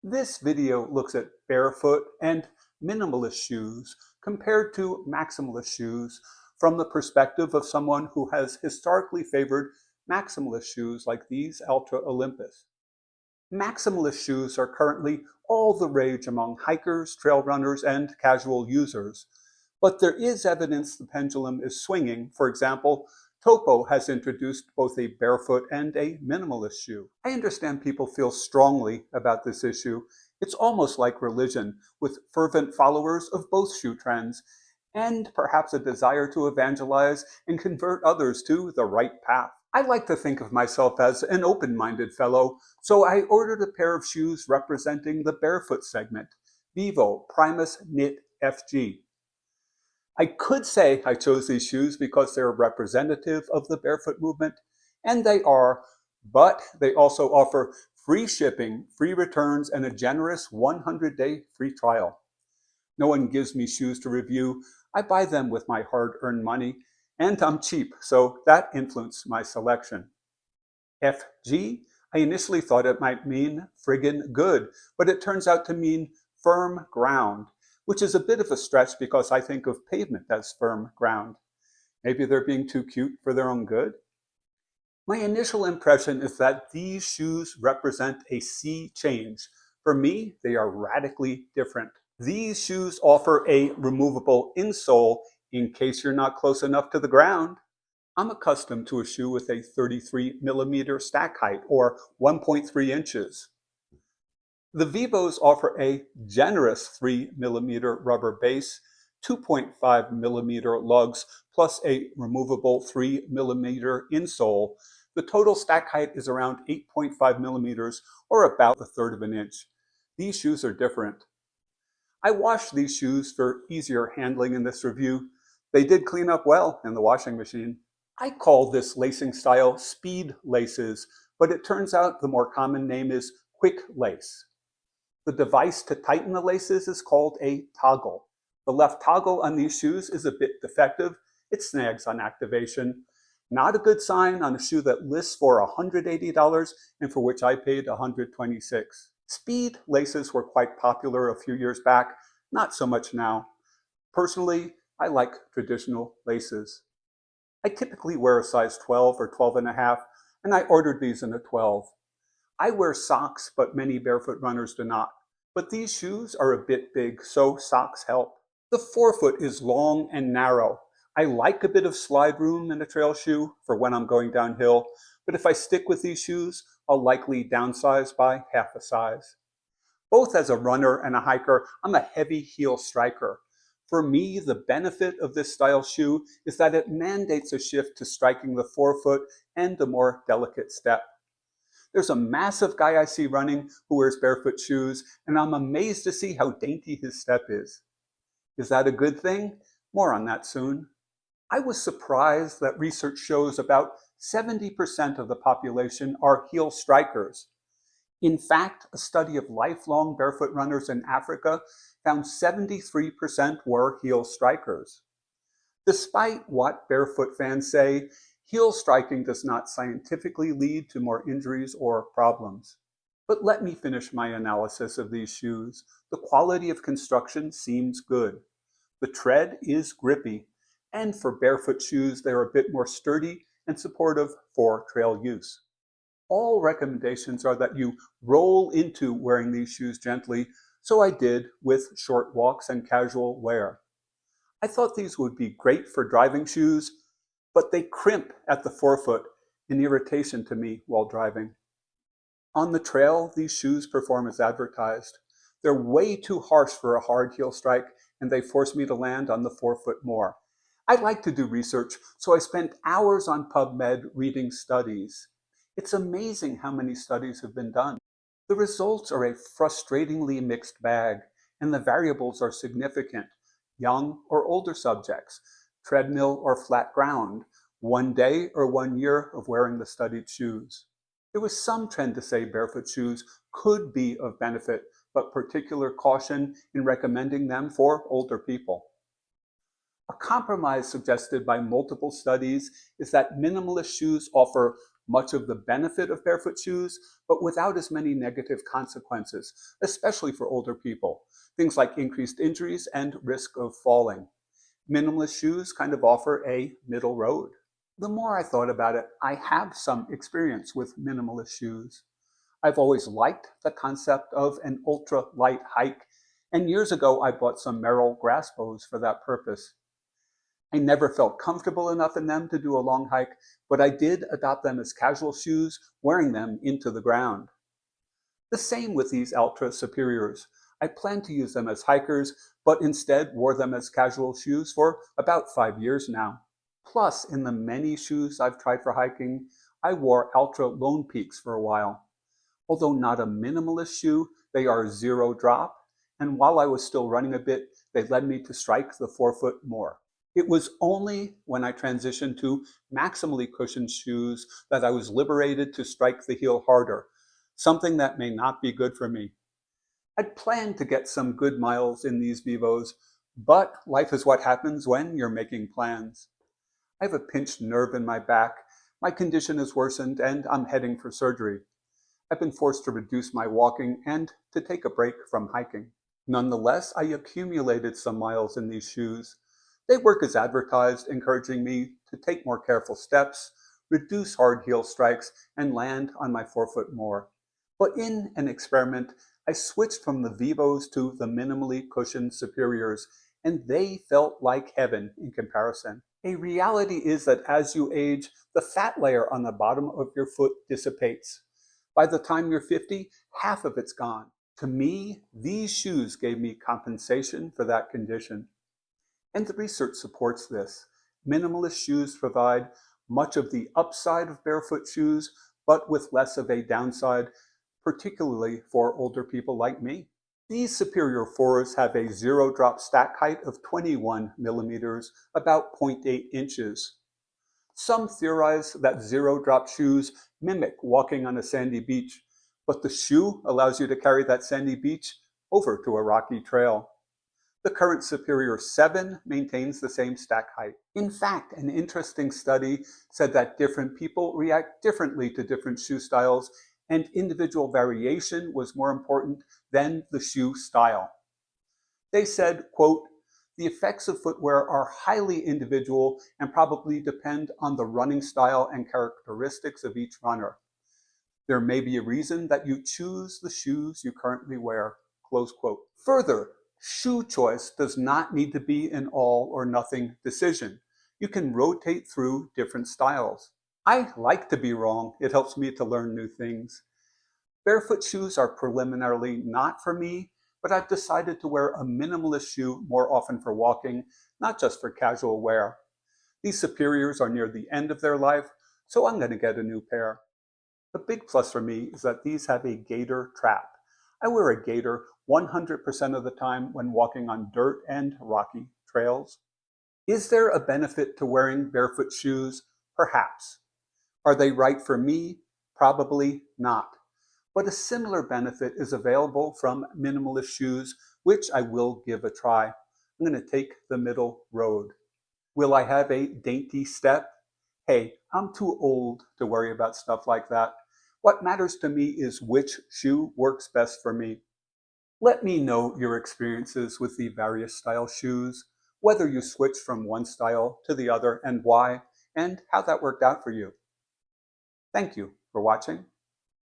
This video looks at barefoot and minimalist shoes compared to maximalist shoes from the perspective of someone who has historically favored maximalist shoes like these Altra Olympus. Maximalist shoes are currently all the rage among hikers, trail runners, and casual users. But there is evidence the pendulum is swinging. For example, Topo has introduced both a barefoot and a minimalist shoe. I understand people feel strongly about this issue. It's almost like religion, with fervent followers of both shoe trends, and perhaps a desire to evangelize and convert others to the right path. I like to think of myself as an open-minded fellow, so I ordered a pair of shoes representing the barefoot segment, Vivo Primus Knit FG. I could say I chose these shoes because they're representative of the barefoot movement, and they are, but they also offer free shipping, free returns, and a generous 100-day free trial. No one gives me shoes to review. I buy them with my hard-earned money, and I'm cheap, so that influenced my selection. FG, I initially thought it might mean friggin' good, but it turns out to mean firm ground, which is a bit of a stretch because I think of pavement as firm ground. Maybe they're being too cute for their own good? My initial impression is that these shoes represent a sea change. For me, they are radically different. These shoes offer a removable insole in case you're not close enough to the ground. I'm accustomed to a shoe with a 33 millimeter stack height, or 1.3 inches. The Vivos offer a generous 3 millimeter rubber base, 2.5 millimeter lugs, plus a removable 3 millimeter insole. The total stack height is around 8.5 millimeters, or about a third of an inch. These shoes are different. I washed these shoes for easier handling in this review. They did clean up well in the washing machine. I call this lacing style speed laces, but it turns out the more common name is quick lace. The device to tighten the laces is called a toggle. The left toggle on these shoes is a bit defective. It snags on activation. Not a good sign on a shoe that lists for $180 and for which I paid $126. Speed laces were quite popular a few years back, not so much now. Personally, I like traditional laces. I typically wear a size 12 or 12 and a half, and I ordered these in a 12. I wear socks, but many barefoot runners do not. But these shoes are a bit big, so socks help. The forefoot is long and narrow. I like a bit of slide room in a trail shoe for when I'm going downhill, but if I stick with these shoes, I'll likely downsize by half a size. Both as a runner and a hiker, I'm a heavy heel striker. For me, the benefit of this style shoe is that it mandates a shift to striking the forefoot and a more delicate step. There's a massive guy I see running who wears barefoot shoes, and I'm amazed to see how dainty his step is. Is that a good thing? More on that soon. I was surprised that research shows about 70% of the population are heel strikers. In fact, a study of lifelong barefoot runners in Africa found 73% were heel strikers. Despite what barefoot fans say, heel striking does not scientifically lead to more injuries or problems. But let me finish my analysis of these shoes. The quality of construction seems good. The tread is grippy, and for barefoot shoes, they're a bit more sturdy and supportive for trail use. All recommendations are that you roll into wearing these shoes gently, so I did with short walks and casual wear. I thought these would be great for driving shoes, but they crimp at the forefoot, an irritation to me while driving. On the trail, these shoes perform as advertised. They're way too harsh for a hard heel strike, and they force me to land on the forefoot more. I like to do research, so I spent hours on PubMed reading studies. It's amazing how many studies have been done. The results are a frustratingly mixed bag, and the variables are significant. Young or older subjects, treadmill or flat ground, 1 day or 1 year of wearing the studied shoes. There was some trend to say barefoot shoes could be of benefit, but particular caution in recommending them for older people. A compromise suggested by multiple studies is that minimalist shoes offer much of the benefit of barefoot shoes, but without as many negative consequences, especially for older people. Things like increased injuries and risk of falling. Minimalist shoes kind of offer a middle road. The more I thought about it, I have some experience with minimalist shoes. I've always liked the concept of an ultra light hike, and years ago I bought some Merrell grass bows for that purpose. I never felt comfortable enough in them to do a long hike, but I did adopt them as casual shoes, wearing them into the ground. The same with these Altra Superiors. I planned to use them as hikers, but instead wore them as casual shoes for about 5 years now. Plus, in the many shoes I've tried for hiking, I wore Altra Lone Peaks for a while. Although not a minimalist shoe, they are zero drop, and while I was still running a bit, they led me to strike the forefoot more. It was only when I transitioned to maximally cushioned shoes that I was liberated to strike the heel harder, something that may not be good for me. I'd planned to get some good miles in these Vivos, but life is what happens when you're making plans. I have a pinched nerve in my back, my condition has worsened, and I'm heading for surgery. I've been forced to reduce my walking and to take a break from hiking. Nonetheless, I accumulated some miles in these shoes. They work as advertised, encouraging me to take more careful steps, reduce hard heel strikes, and land on my forefoot more. But in an experiment, I switched from the Vivos to the minimally cushioned Superiors, and they felt like heaven in comparison. A reality is that as you age, the fat layer on the bottom of your foot dissipates. By the time you're 50, half of it's gone. To me, these shoes gave me compensation for that condition. And the research supports this. Minimalist shoes provide much of the upside of barefoot shoes, but with less of a downside, particularly for older people like me. These Superior 4s have a zero drop stack height of 21 millimeters, about 0.8 inches. Some theorize that zero drop shoes mimic walking on a sandy beach, but the shoe allows you to carry that sandy beach over to a rocky trail. The current Superior 7 maintains the same stack height. In fact, an interesting study said that different people react differently to different shoe styles, and individual variation was more important than the shoe style. They said, quote, "The effects of footwear are highly individual and probably depend on the running style and characteristics of each runner. There may be a reason that you choose the shoes you currently wear," close quote. Further, shoe choice does not need to be an all or nothing decision. You can rotate through different styles. I like to be wrong. It helps me to learn new things. Barefoot shoes are preliminarily not for me, but I've decided to wear a minimalist shoe more often for walking, not just for casual wear. These Superiors are near the end of their life, so I'm going to get a new pair. The big plus for me is that these have a gaiter trap. I wear a gaiter 100% of the time when walking on dirt and rocky trails. Is there a benefit to wearing barefoot shoes? Perhaps. Are they right for me? Probably not. But a similar benefit is available from minimalist shoes, which I will give a try. I'm going to take the middle road. Will I have a dainty step? Hey, I'm too old to worry about stuff like that. What matters to me is which shoe works best for me. Let me know your experiences with the various style shoes, whether you switched from one style to the other and why, and how that worked out for you. Thank you for watching.